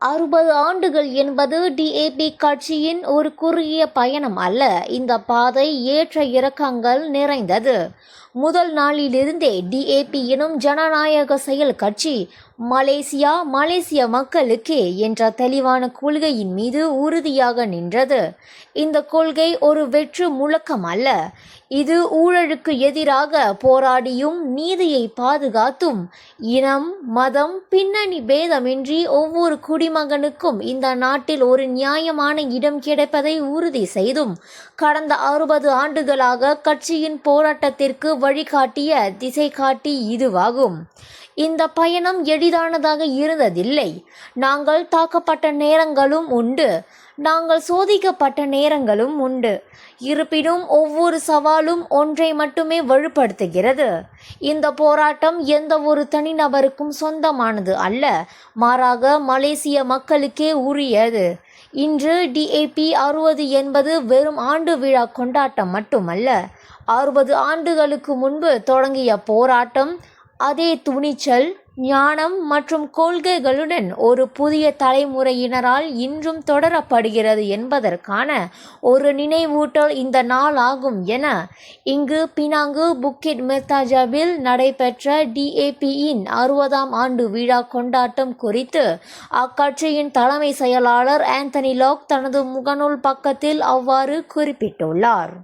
60 ஆண்டுகள் என்பது டிஏபி கட்சியின் ஒரு குறுகிய பயணம் அல்ல. இந்த பாதை ஏற்ற இறக்கங்கள் நிறைந்தது. முதல் நாளிலிருந்தே டிஏபி எனும் ஜனநாயக செயல் கட்சி மலேசிய மக்களுக்கே என்ற தெளிவான கொள்கையின் மீது உறுதியாக நின்றது. இந்த கொள்கை ஒரு வெற்று முழக்கம் அல்ல. இது ஊழலுக்கு எதிராக போராடியும் நீதியை பாதுகாத்தும் இனம் மதம் பின்னணி பேதமின்றி ஒவ்வொரு குடிமகனுக்கும் இந்த நாட்டில் ஒரு நியாயமான இடம் கிடைப்பதை உறுதி செய்தும் கடந்த 60 ஆண்டுகளாக கட்சியின் போராட்டத்திற்கு வழிகாட்டிய திசைகாட்டி இதுவாகும். இந்த பயணம் எளிதானதாக இருந்ததில்லை. நாங்கள் தாக்கப்பட்ட நேரங்களும் உண்டு. நாங்கள் சோதிக்கப்பட்ட நேரங்களும் உண்டு. இருப்பினும் ஒவ்வொரு சவாலும் ஒன்றை மட்டுமே வலுப்படுத்துகிறது. இந்த போராட்டம் எந்த ஒரு தனிநபருக்கும் சொந்தமானது அல்ல, மாறாக மலேசிய மக்களுக்கே உரியது. இன்று டிஏபி 60 என்பது வெறும் ஆண்டு விழா கொண்டாட்டம் மட்டுமல்ல. 60 ஆண்டுகளுக்கு முன்பு தொடங்கிய போராட்டம் அதே துணிச்சல், ஞானம் மற்றும் கொள்கைகளுடன் ஒரு புதிய தலைமுறையினரால் இன்றும் தொடரப்படுகிறது என்பதற்கான ஒரு நினைவூட்டல் இந்த நாள் ஆகும் என இங்கு பினாங்கு புக்கிட் மெர்தாஜாவில் நடைபெற்ற டிஏபியின் 60ஆம் ஆண்டு விழா கொண்டாட்டம் குறித்து அக்கட்சியின் தலைமை செயலாளர் ஆந்தனி லாக் தனது முகநூல் பக்கத்தில் அவ்வாறு குறிப்பிட்டுள்ளார்.